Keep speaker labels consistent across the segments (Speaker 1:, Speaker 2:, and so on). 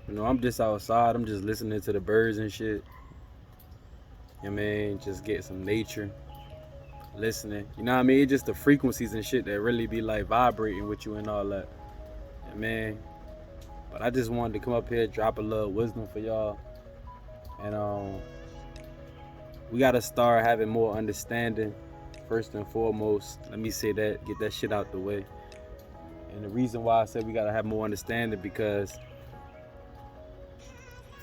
Speaker 1: You know, I'm just outside. I'm just listening to the birds and shit. You know what I mean? Just get some nature, listening. You know what I mean? It's just the frequencies and shit that really be like vibrating with you and all that. Yeah, man. But I just wanted to come up here, drop a little wisdom for y'all. And we gotta start having more understanding. First and foremost, let me say that, get that shit out the way. And the reason why I said we gotta have more understanding because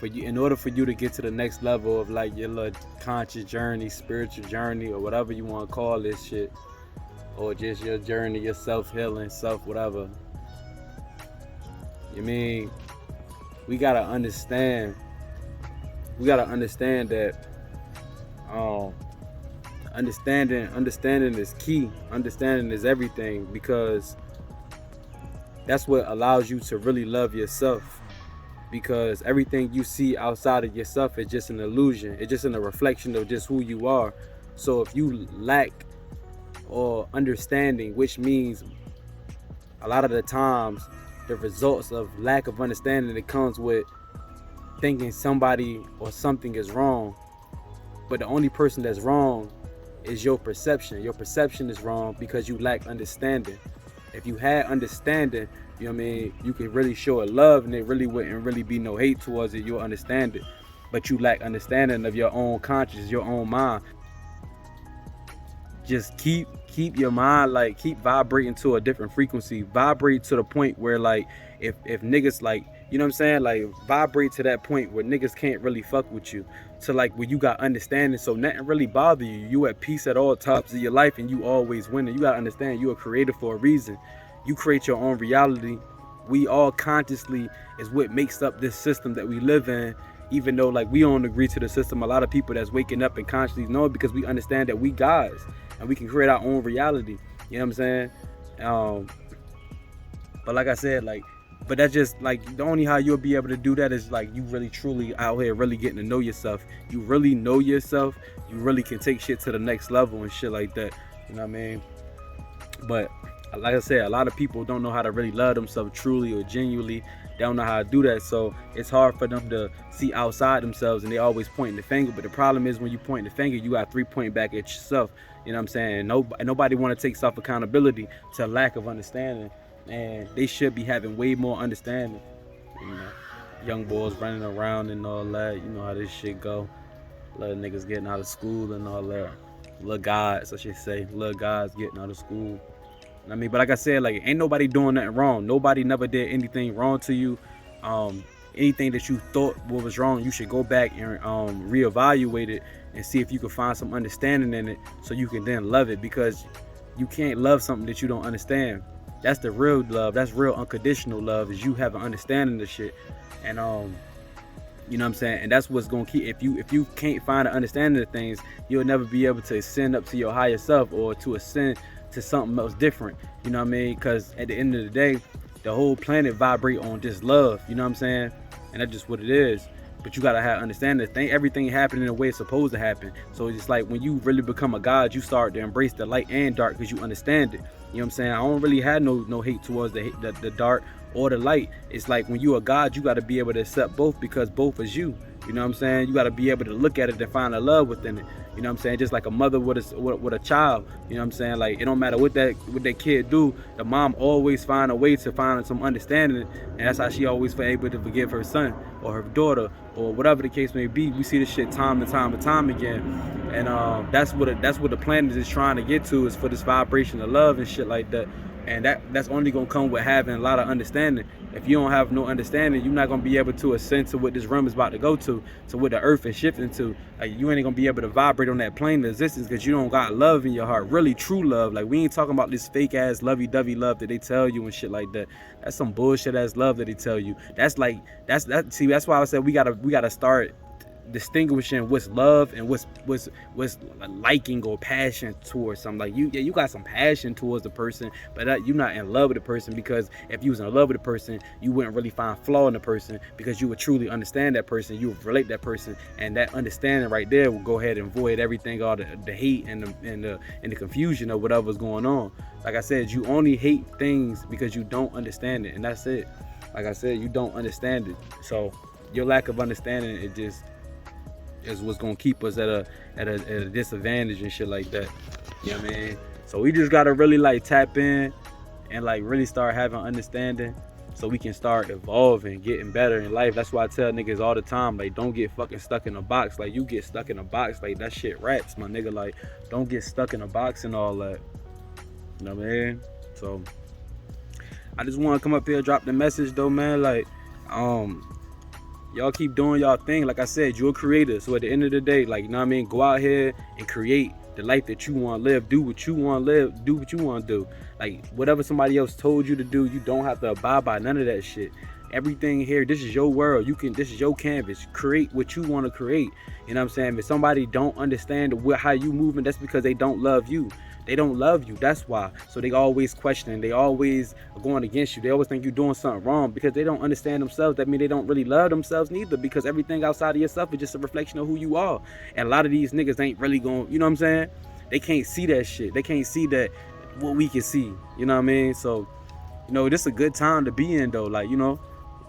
Speaker 1: for you, in order for you to get to the next level of like your little conscious journey, spiritual journey, or whatever you want to call this shit, or just your journey, your self healing, self whatever. You mean we gotta understand? We gotta understand that um, understanding is key. Understanding is everything because that's what allows you to really love yourself. Because everything you see outside of yourself is just an illusion. It's just a reflection of just who you are. So if you lack or understanding, which means a lot of the times the results of lack of understanding that comes with thinking somebody or something is wrong, but the only person that's wrong is your perception. Your perception is wrong because you lack understanding. If you had understanding, you know what I mean, you could really show it love and it really wouldn't really be no hate towards it. You'll understand it. But you lack understanding of your own conscience, your own mind. Just keep your mind, like, keep vibrating to a different frequency. Vibrate to the point where, like, if niggas, like, you know what I'm saying, like, vibrate to that point where niggas can't really fuck with you, to like where you got understanding, so nothing really bother you. You at peace at all times of your life and you always winning. You gotta understand you are created for a reason. You create your own reality. We all consciously is what makes up this system that we live in. Even though like we don't agree to the system, a lot of people that's waking up and consciously know it because we understand that we guys and we can create our own reality. You know what I'm saying? But like I said, like, but that's just like the only how you'll be able to do that is like you really truly out here really getting to know yourself. You really know yourself. You really can take shit to the next level and shit like that. You know what I mean? But like I said, a lot of people don't know how to really love themselves truly or genuinely. They don't know how to do that, so it's hard for them to see outside themselves, and they always pointing the finger. But the problem is when you point the finger, you got 3 pointing back at yourself. You know what I'm saying? Nobody want to take self accountability to lack of understanding, and they should be having way more understanding. You know, young boys running around and all that. You know how this shit go. Little niggas getting out of school and all that. Little guys, I should say, little guys getting out of school. I mean, but like I said, like ain't nobody doing nothing wrong. Nobody never did anything wrong to you. Anything that you thought was wrong, you should go back and reevaluate it and see if you can find some understanding in it, so you can then love it. Because you can't love something that you don't understand. That's the real love. That's real unconditional love. Is you have an understanding of shit, and you know what I'm saying? And that's what's gonna keep. If you can't find an understanding of things, you'll never be able to ascend up to your higher self or to ascend to something else different. You know what I mean? Because at the end of the day, the whole planet vibrate on just love. You know what I'm saying? And that's just what it is. But you gotta have understanding. Everything happening in the way it's supposed to happen. So it's like when you really become a god, you start to embrace the light and dark because you understand it. You know what I'm saying? I don't really have no hate towards the dark or the light. It's like when you a god, you got to be able to accept both because both is you. You know what I'm saying? You got to be able to look at it and find a love within it. You know what I'm saying? Just like a mother with a child. You know what I'm saying? Like it don't matter what that kid do, the mom always find a way to find some understanding, and that's how she always able to forgive her son or her daughter or whatever the case may be. We see this shit time and time again, and that's what the planet is trying to get to, is for this vibration of love and shit like that. And that's only gonna come with having a lot of understanding. If you don't have no understanding, you're not gonna be able to ascend to what this realm is about to go to what the earth is shifting to. Like you ain't gonna be able to vibrate on that plane of existence because you don't got love in your heart, really true love. Like we ain't talking about this fake ass lovey-dovey love that they tell you and shit like that. That's some bullshit ass love that they tell you. That's like see, that's why I said we gotta start distinguishing what's love and what's liking or passion towards something. Like you got some passion towards the person, but you're not in love with the person, because if you was in love with the person, you wouldn't really find flaw in the person, because you would truly understand that person, you would relate that person, and that understanding right there will go ahead and void everything, all the hate and the confusion of whatever's going on. Like I said, you only hate things because you don't understand it, and that's it. Like I said, you don't understand it. So your lack of understanding, it just is what's gonna keep us at a disadvantage and shit like that. You know what I mean? So we just gotta really like tap in and like really start having understanding so we can start evolving, getting better in life. That's why I tell niggas all the time, like, don't get fucking stuck in a box. Like, you get stuck in a box, like, that shit rats, my nigga. Like, don't get stuck in a box and all that. You know what I mean? So I just want to come up here, drop the message though, man. Like, y'all keep doing y'all thing. Like I said, you're a creator. So at the end of the day, like, you know what I mean? Go out here and create the life that you want to live. Do what you want to live. Do what you want to do. Like, whatever somebody else told you to do, you don't have to abide by none of that shit. Everything here, this is your world. This is your canvas. Create what you want to create. You know what I'm saying? If somebody don't understand how you moving, that's because they don't love you. They don't love you. That's why. So they always questioning. They always are going against you. They always think you're doing something wrong because they don't understand themselves. That means they don't really love themselves neither, because everything outside of yourself is just a reflection of who you are. And a lot of these niggas ain't really going, you know what I'm saying? They can't see that shit. They can't see that what we can see. You know what I mean? So, you know, this is a good time to be in though. Like, you know,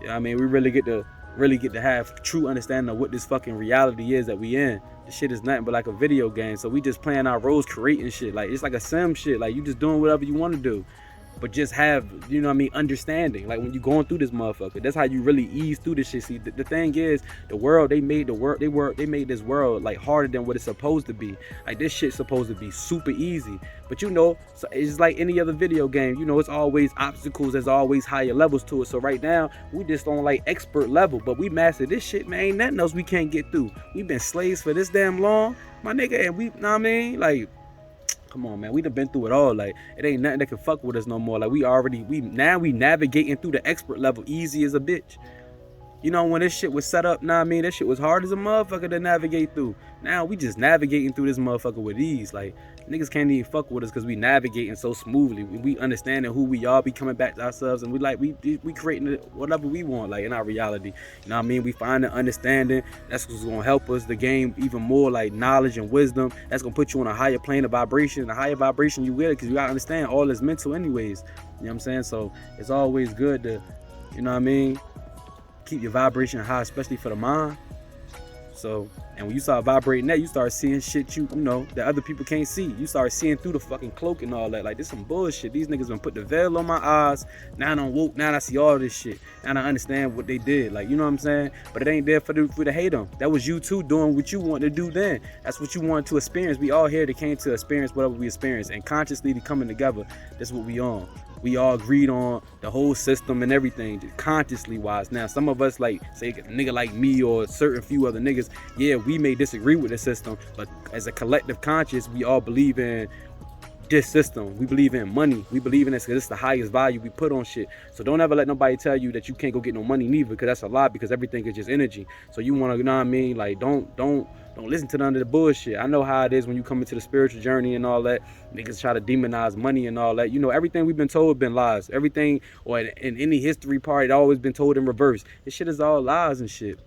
Speaker 1: I mean, we really get to have true understanding of what this fucking reality is that we in. This shit is nothing but like a video game. So we just playing our roles, creating shit. Like, it's like a sim shit. Like, you just doing whatever you want to do. But just have, you know what I mean, understanding. Like, when you going through this motherfucker, that's how you really ease through this shit. See, the thing is, the world, they made this world like harder than what it's supposed to be. Like, this shit's supposed to be super easy. But you know, so it's like any other video game. You know, it's always obstacles. There's always higher levels to it. So right now, we just on like expert level. But we mastered this shit, man. Ain't nothing else we can't get through. We've been slaves for this damn long, my nigga. And we, know what I mean? Like, come on, man. We done been through it all. Like, it ain't nothing that can fuck with us no more. Like, we navigating through the expert level easy as a bitch. You know, when this shit was set up, nah, I mean, that shit was hard as a motherfucker to navigate through. Now we just navigating through this motherfucker with ease. Like, niggas can't even fuck with us because we navigating so smoothly. We understanding who we are, we coming back to ourselves, and we creating whatever we want, like, in our reality. You know what I mean? We finding understanding. That's what's gonna help us to gain even more like knowledge and wisdom. That's gonna put you on a higher plane of vibration. The higher vibration you will, because you gotta understand all is mental anyways. You know what I'm saying? So it's always good to, you know what I mean, keep your vibration high, especially for the mind. So, and when you start vibrating that, you start seeing shit you know that other people can't see. You start seeing through the fucking cloak and all that. Like, this some bullshit. These niggas been put the veil on my eyes. Now I don't woke. Now I see all this shit. Now I understand what they did. Like, you know what I'm saying? But it ain't there for to hate them. That was you too doing what you wanted to do then. That's what you wanted to experience. We all here that came to experience whatever we experienced, and consciously coming together. That's what we on. We all agreed on the whole system and everything, just consciously wise. Now, some of us, like, say a nigga like me or a certain few other niggas, yeah, we may disagree with the system, but as a collective conscious, we all believe in this system. We believe in money. We believe in this because it's the highest value we put on shit. So don't ever let nobody tell you that you can't go get no money neither, because that's a lie, because everything is just energy. So you want to, you know what I mean? Like, don't listen to none of the bullshit. I know how it is when you come into the spiritual journey and all that. Niggas try to demonize money and all that. You know, everything we've been told been lies. Everything, or in any history part, it always been told in reverse. This shit is all lies and shit.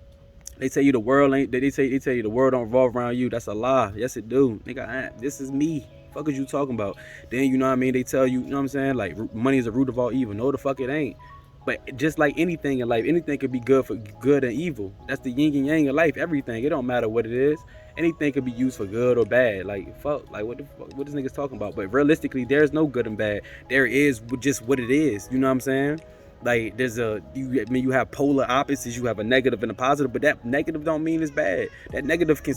Speaker 1: They tell you the world ain't. They tell you the world don't revolve around you. That's a lie. Yes, it do. Nigga, this is me. Fuck is you talking about? Then, you know what I mean? They tell you, you know what I'm saying? Like, money is the root of all evil. No, the fuck it ain't. But just like anything in life, anything could be good for good and evil. That's the yin and yang of life. Everything. It don't matter what it is. Anything could be used for good or bad. Like, fuck. Like, what the fuck? What this nigga's talking about? But realistically, there's no good and bad. There is just what it is. You know what I'm saying? Like, there's you have polar opposites. You have a negative and a positive, but that negative don't mean it's bad. That negative can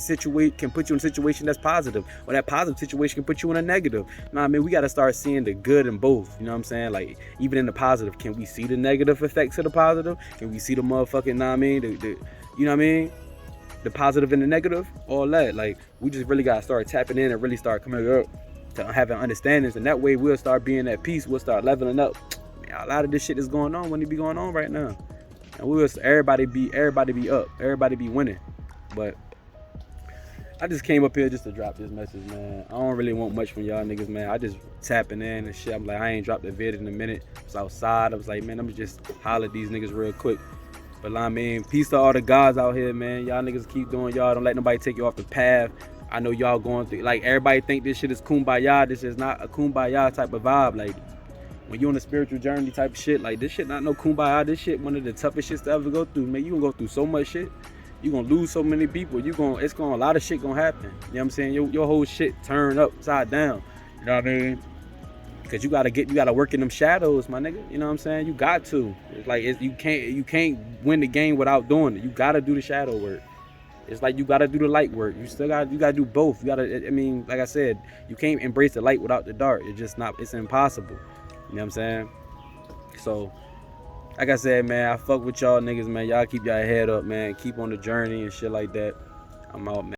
Speaker 1: put you in a situation that's positive, or that positive situation can put you in a negative. You know what I mean? We got to start seeing the good in both. You know what I'm saying? Like, even in the positive, can we see the negative effects of the positive? Can we see the motherfucking, you know what I mean? You know what I mean? The positive and the negative, all that. Like, we just really got to start tapping in and really start coming up to having understandings, and that way we'll start being at peace. We'll start leveling up. A lot of this shit is going on when it be going on right now, and we will everybody be up, everybody be winning. But I just came up here just to drop this message, man. I don't really want much from y'all niggas, man. I just tapping in and shit. I'm like, I ain't dropped a vid in a minute. I was outside. I was like, man, I'm just holler at these niggas real quick. But I mean, peace to all the guys out here, man. Y'all niggas keep doing y'all. Don't let nobody take you off the path. I know y'all going through, like, everybody think this shit is kumbaya. This is not a kumbaya type of vibe. Like, when you on a spiritual journey type of shit, like this shit not no kumbaya. This shit one of the toughest shits to ever go through. Man, you gonna go through so much shit. You gonna lose so many people. It's gonna a lot of shit gonna happen. You know what I'm saying? Your whole shit turn upside down. You know what I mean? Cause you gotta work in them shadows, my nigga. You know what I'm saying? You got to. It's like you can't win the game without doing it. You gotta do the shadow work. It's like you gotta do the light work. You gotta do both. You gotta. I mean, like I said, you can't embrace the light without the dark. It's just not. It's impossible. You know what I'm saying? So, like I said, man, I fuck with y'all niggas, man. Y'all keep y'all head up, man. Keep on the journey and shit like that. I'm out, man.